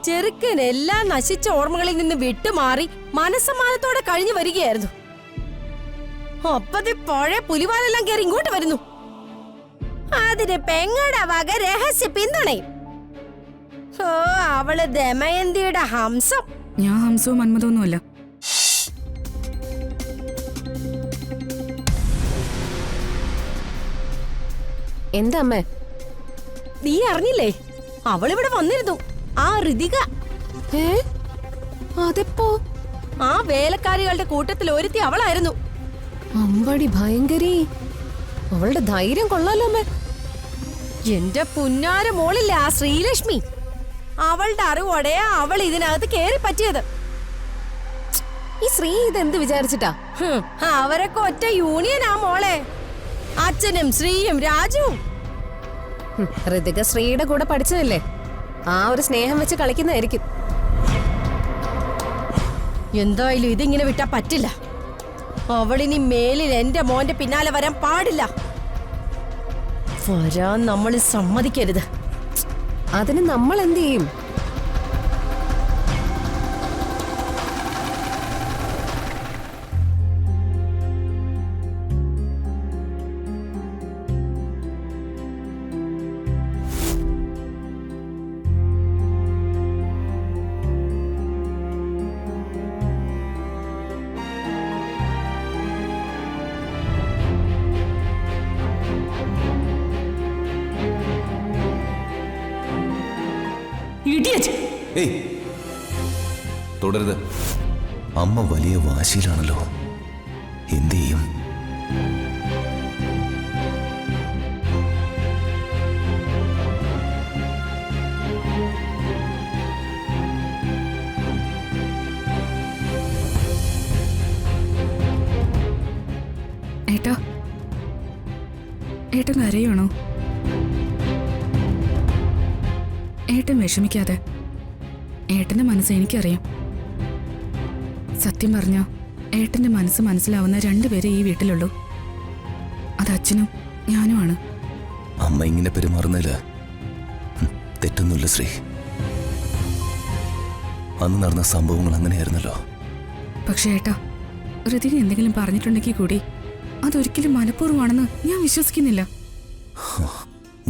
ചെറുക്കൻ എല്ലാം നശിച്ച ഓർമ്മകളിൽ നിന്ന് വിട്ടുമാറി മനസ്സമാനത്തോടെ കഴിഞ്ഞു വരികയായിരുന്നു. അപ്പത് പഴയ പുലിവാലെല്ലാം കയറി ഇങ്ങോട്ട് വരുന്നു. അതിന് പെങ്ങടെ വക രഹസ്യ പിന്തുണയും. ഓ, അവള് ദമയന്തിയുടെ ഹംസം. ഞാൻ ഹംസവും മന്മഥൊന്നുമല്ല. എന്താ അമ്മേ? നീ അറിഞ്ഞില്ലേ? അവളിവിടെ വന്നിരുന്നു, ആ ഋതിക. അതെപ്പോ? ആ വേലക്കാരികളുടെ കൂട്ടത്തിൽ ഒരുത്തി അവളായിരുന്നു. അമ്പടി ഭയങ്കരി. അവളുടെ ധൈര്യം കൊള്ളാലോ അമ്മേ. എന്റെ പുന്നാര മോളില്ല ആ ശ്രീലക്ഷ്മി. അവളുടെ അറിവോടെ അവൾ ഇതിനകത്ത് കേറി പറ്റിയത്. ഈ ശ്രീ ഇതെന്ത് വിചാരിച്ചിട്ടാ? അവരൊക്കെ ഒറ്റ യൂണിയനാ മോളെ. അച്ഛനും ശ്രീയും രാജുവും. ഋതിക ശ്രീയുടെ കൂടെ പഠിച്ചതല്ലേ, ആ ഒരു സ്നേഹം വെച്ച് കളിക്കുന്നതായിരിക്കും. എന്തായാലും ഇതിങ്ങനെ വിട്ടാ പറ്റില്ല. അവളിനി മേലിൽ എന്റെ മോന്റെ പിന്നാലെ വരാൻ പാടില്ല. വരാൻ നമ്മൾ സമ്മതിക്കരുത്. അതിന് നമ്മൾ എന്ത് ചെയ്യും? തുടരുത്. അമ്മ വലിയ വാശിയിലാണല്ലോ. എന്ത് ചെയ്യും? ഏട്ടാ, ഏട്ടൻ കരയാണോ? ഏട്ടൻ വിഷമിക്കാതെ. ഏട്ടന്റെ മനസ്സ് എനിക്കറിയാം. സത്യം പറഞ്ഞ ഏട്ടന്റെ മനസ്സ് മനസ്സിലാവുന്ന രണ്ടുപേരെ ഈ വീട്ടിലുള്ളൂ. അത് അച്ഛനും ഞാനുമാണ്. അമ്മ ഇങ്ങനെ പെരുമാറുന്നില്ല, തെറ്റൊന്നുമില്ല ശ്രീ. അന്ന് നടന്ന സംഭവങ്ങൾ അങ്ങനെയായിരുന്നല്ലോ. പക്ഷേ ഏട്ടാ, ഋതിക എന്തെങ്കിലും പറഞ്ഞിട്ടുണ്ടെങ്കിൽ കൂടി അതൊരിക്കലും മനഃപൂർവ്വമാണെന്ന് ഞാൻ വിശ്വസിക്കുന്നില്ല.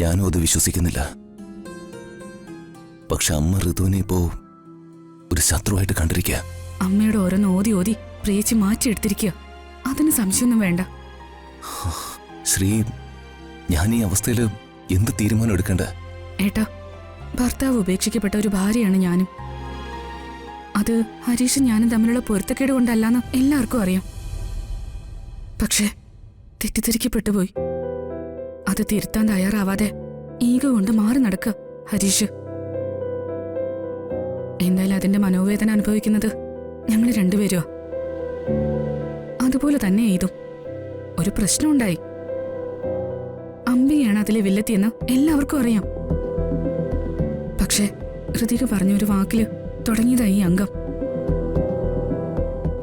ഞാനും അത് വിശ്വസിക്കുന്നില്ല. പക്ഷെ അമ്മ ഋതുവിനെ ഇപ്പോ ഒരു ശത്രുവായിട്ട് കണ്ടിരിക്കുക. അമ്മയുടെ ഓരോന്ന് ഓതി ഓതി പ്രിയച്ച് മാറ്റിയെടുത്തിരിക്കുക. അതിന് സംശയമൊന്നും വേണ്ട. ശ്രീ, ഞാൻ ഈ അവസ്ഥയിൽ എന്ത് തീരുമാനം എടുക്കണ്ട? ഏട്ടാ, ഭർത്താവ് ഉപേക്ഷിക്കപ്പെട്ട ഒരു ഭാര്യയാണ് ഞാനും. അത് ഹരീഷും ഞാനും തമ്മിലുള്ള പൊരുത്തക്കേട് കൊണ്ടല്ലാന്ന് എല്ലാവർക്കും അറിയാം. പക്ഷേ തെറ്റിദ്ധരിക്കപ്പെട്ടുപോയി. അത് തിരുത്താൻ തയ്യാറാവാതെ ഈഗോ കൊണ്ട് മാറി നടക്കുക ഹരീഷ്. എന്തായാലും അതിന്റെ മനോവേദന അനുഭവിക്കുന്നത് ഞങ്ങൾ രണ്ടുപേരുവാ. അതുപോലെ തന്നെ ഇതും ഒരു പ്രശ്നമുണ്ടായി. അമ്പിയാണ് അതിലെ വില്ലത്തിയെന്ന് എല്ലാവർക്കും അറിയാം. പക്ഷേ ഋതിക പറഞ്ഞൊരു വാക്കില് തുടങ്ങിയതായി ഈ അംഗം.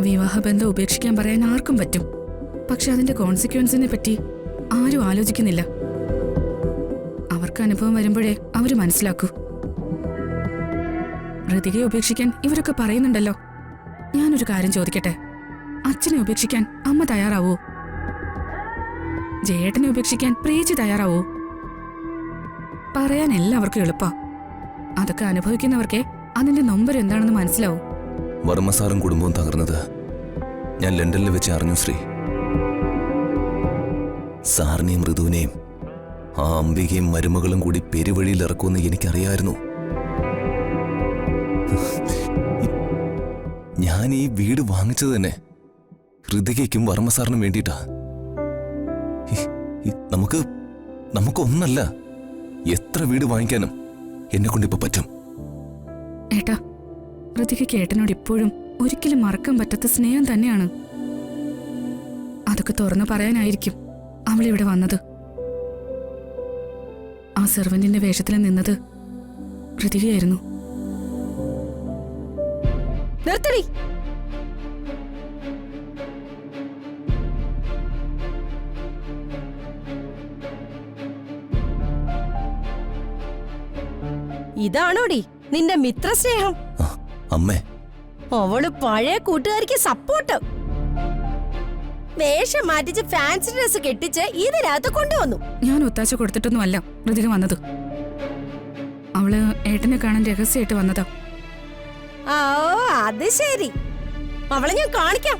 വിവാഹബന്ധം ഉപേക്ഷിക്കാൻ പറയാൻ ആർക്കും പറ്റും. പക്ഷെ അതിന്റെ കോൺസിക്വൻസിനെ പറ്റി ആരും ആലോചിക്കുന്നില്ല. അവർക്ക് അനുഭവം വരുമ്പോഴേ അവര് മനസ്സിലാക്കൂ. ഋതികയെ ഉപേക്ഷിക്കാൻ ഇവരൊക്കെ പറയുന്നുണ്ടല്ലോ. ഞാനൊരു കാര്യം ചോദിക്കട്ടെ, അച്ഛനെ ഉപേക്ഷിക്കാൻ അമ്മ തയ്യാറാവോ? ജയേട്ടനെ ഉപേക്ഷിക്കാൻ പ്രിയച്ചി തയ്യാറാവോ? പറയാൻ എല്ലാവർക്കും എളുപ്പാ. അതൊക്കെ അനുഭവിക്കുന്നവർക്കേ അതിന്റെ നൊമ്പരം എന്താണെന്ന് മനസ്സിലാവും. വർമ്മ സാറും കുടുംബവും തകർന്നത് ഞാൻ ലണ്ടനിൽ വെച്ച് അറിഞ്ഞു ശ്രീ. സാറിനെയും ഋതുവിനെയും ആ അംബികയും മരുമകളും കൂടി പെരുവഴിയിൽ ഇറക്കുമെന്ന് എനിക്കറിയായിരുന്നു. ഞാൻ ഈ വീട് വാങ്ങിച്ചത് തന്നെ ഋതികയ്ക്കും വർമ്മ സാറിനും വേണ്ടിയിട്ടാ. നമുക്കൊന്നല്ല, എത്ര വീട് വാങ്ങിക്കാനും എന്നെ കൊണ്ടിപ്പോ പറ്റും. ഏട്ടാ, ഋതികയ്ക്ക് ഏട്ടനോട് ഇപ്പോഴും ഒരിക്കലും മറക്കാൻ പറ്റാത്ത സ്നേഹം തന്നെയാണ്. അതൊക്കെ തുറന്നു പറയാനായിരിക്കും അവളിവിടെ വന്നത്. ആ സെർവന്റിന്റെ വേഷത്തിൽ നിന്നത് ഋതികയായിരുന്നു. നിർത്തടി. ഇതാണോടി നിന്റെ മിത്രസ്നേഹം. ആ, അമ്മേ അവള് പഴയ കൂട്ടുകാരിക്ക് സപ്പോർട്ട്. വേഷം മാറ്റിച്ച് ഫാൻസി ഡ്രസ് കെട്ടിച്ച് ഇതിനകത്ത് കൊണ്ടുവന്നു. ഞാൻ ഒത്താശ കൊടുത്തിട്ടൊന്നുമല്ല ഋതിക വന്നത്. അവള് ഏട്ടനെ കാണാൻ രഹസ്യമായിട്ട് വന്നതാ. ഓ അത് ശരി, അവളെ ഞാൻ കാണിക്കാം.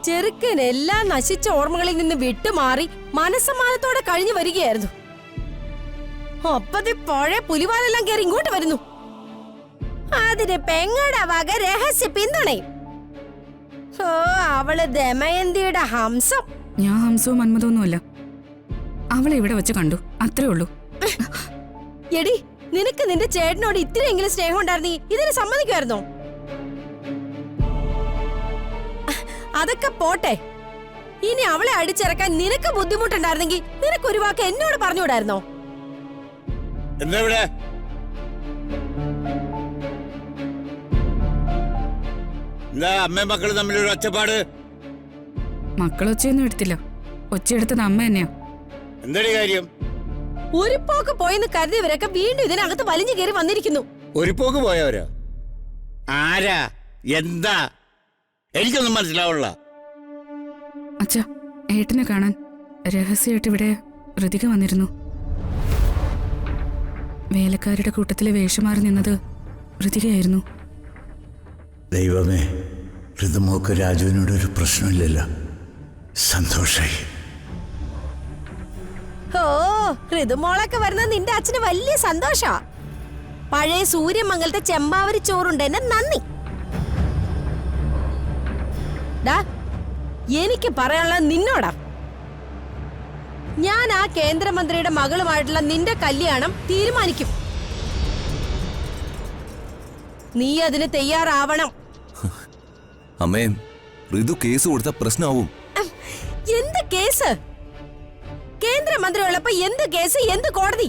ചെറുക്കൻ എല്ലാ നശിച്ച ഓർമ്മകളിൽ നിന്ന് വിട്ടുമാറി മനസ്സമാനത്തോടെ കഴിഞ്ഞു വരികയായിരുന്നു. ഒപ്പതി പഴയ പുലിവാലെല്ലാം കയറി ഇങ്ങോട്ട് വരുന്നു. അതിന് പെങ്ങടെ വക രഹസ്യ പിന്തുണയും. ഓ അവള് ദമയന്തിയുടെ ഹംസം. ഞാൻ ഹംസവും മന്മഥൊന്നുമല്ല. അവളെ ഇവിടെ വെച്ച് കണ്ടു, അത്രേ ഉള്ളൂ. എടി, നിനക്ക് നിന്റെ ചേട്ടനോട് ഇത്രയെങ്കിലും സ്നേഹം ഉണ്ടായിരുന്നീ ഇതിന് സമ്മതിക്കുമായിരുന്നോ? അതൊക്കെ പോട്ടെ. ഇനി അവളെ അടിച്ചിറക്കാൻ നിനക്ക് ബുദ്ധിമുട്ടുണ്ടായിരുന്നെങ്കിൽ നിനക്ക് ഒരു വാക്ക് എന്നോട് പറഞ്ഞുകൂടായിരുന്നോ? എന്താ ഇവിടെ? എന്താ അമ്മയും മക്കളും തമ്മിലൊരു ഒച്ചപ്പാട്? മക്കൾ ഒച്ചയൊന്നും എടുത്തില്ല. ഒച്ചയെടുത്തത് അമ്മ തന്നെയാ. എന്താടി കാര്യം? ഒരു പോക്ക് പോയെന്ന് കരുതിയവരൊക്കെ വീണ്ടും ഇതിനകത്ത് വലിഞ്ഞു കയറി വന്നിരിക്കുന്നു. ഒരു പോക്ക് പോയവരോ? ആരാ? എന്താ? എനിക്കൊന്നും മനസ്സിലാവുള്ള. അച്ഛാ, ഏട്ടനെ കാണാൻ രഹസ്യമായിട്ട് ഇവിടെ ഋതിക വന്നിരുന്നു. വേലക്കാരുടെ കൂട്ടത്തിലെ വേഷമാറി നിന്നത് ഋതികയായിരുന്നു. ദൈവമേ, ഋതുമോക്ക് രാജുവിനോടൊരു പ്രശ്നമില്ലല്ലോ. സന്തോഷായി. ഓ ഋതുമോളൊക്കെ വരുന്നത് നിന്റെ അച്ഛന് വലിയ സന്തോഷാ. പഴയ സൂര്യമംഗലത്തെ ചെമ്പാവരി ചോറുണ്ട് എന്നെ നന്ദി. ഡാ, എനിക്ക് പറയാനുള്ളത് നിന്നോടാ. ഞാൻ ആ കേന്ദ്രമന്ത്രിയുടെ മകളുമായിട്ടുള്ള നിന്റെ കല്യാണം തീരുമാനിക്കും. നീ അതിന് തയ്യാറാവണം. അമ്മേ, ഋതു കേസ് കൊടുത്ത പ്രശ്നമാവും. എന്ത് കേസ്? കേന്ദ്രമന്ത്രി ഉള്ളപ്പോ എന്ത് കേസ്, എന്ത് കോടതി?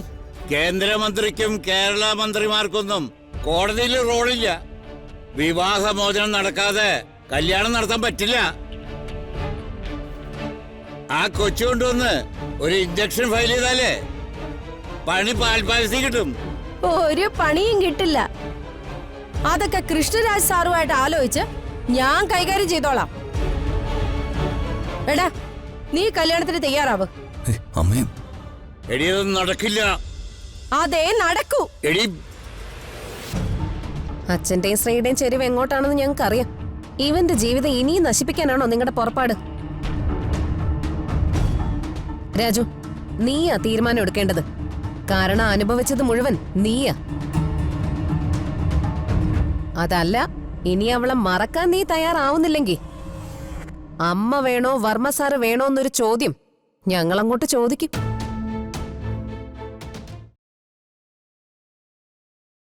കേന്ദ്രമന്ത്രിക്കും കേരള മന്ത്രിമാർക്കൊന്നും കോടതിയിൽ റോളില്ല. വിവാഹമോചനം നടക്കാതെ കല്യാണം നടത്താൻ പറ്റില്ല. ആ കൊച്ചു കൊണ്ടുവന്ന് ഒരു ഇഞ്ചക്ഷൻ ഫയൽ ചെയ്താലേ പണി പാൽപായസി കിട്ടും. ഒരു പണിയും കിട്ടില്ല. അതൊക്കെ കൃഷ്ണരാജ് സാറുമായിട്ട് ആലോചിച്ച് ഞാൻ കൈകാര്യം ചെയ്തോളാം. എടാ, നീ കല്യാണത്തിന് തയ്യാറാവ്. അമ്മേ, എടി അതൊന്നും നടക്കില്ല. അതേ നടക്കൂ. എടി അച്ഛന്റെയും ശ്രീയുടെയും ചെരിവ് എങ്ങോട്ടാണെന്ന് ഞങ്ങൾക്ക് അറിയാം. ഇവന്റെ ജീവിതം ഇനിയും നശിപ്പിക്കാനാണോ നിങ്ങളുടെ പുറപ്പാട്? രാജു, നീയാ തീരുമാനം എടുക്കേണ്ടത്. കാരണം അനുഭവിച്ചത് മുഴുവൻ നീയാ. അതല്ല, ഇനി അവളെ മറക്കാൻ നീ തയ്യാറാവുന്നില്ലെങ്കിൽ അമ്മ വേണോ വർമ്മ സാറ് വേണോ എന്നൊരു ചോദ്യം ഞങ്ങളങ്ങോട്ട് ചോദിക്കും.